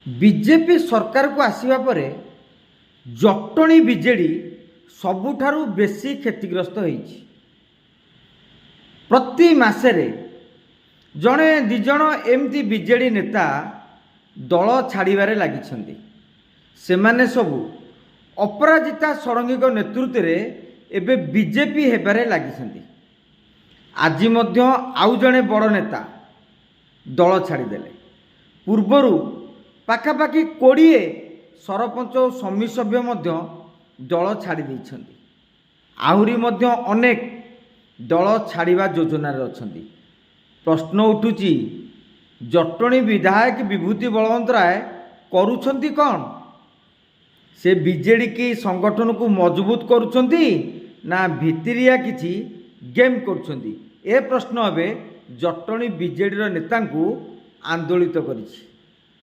BJP सरकार को आसवा पर जटणी बीजेडी सबुठारु बेसी क्षतिग्रस्त होइछि। प्रति मासरे जड़े दिज एमती बीजेडी नेता दल छाड़बारे लगी। सेमाने सबू अपराजिता षडंगी नेतृत्व में एबे बीजेपी हेबारे लगी। आज आउ जड़े बड़ नेता दल छाड़देले। पूर्वर पाखापाखि 20 सरपंच और समिति सभ्य दल छाड़ी देइछन्ति। आहुरी अनेक दल छाड़िबा योजनार अछन्ति। प्रश्न उठुची जटणी विधायक विभूति बलवंत राय करुछन्ति कौन? से बीजेडी की संगठन को मजबूत करुछन्ति ना भितरिया किछि गेम करुछन्ति? ए प्रश्न एबे जटणी बीजेडी नेता को आंदोलित करिछि।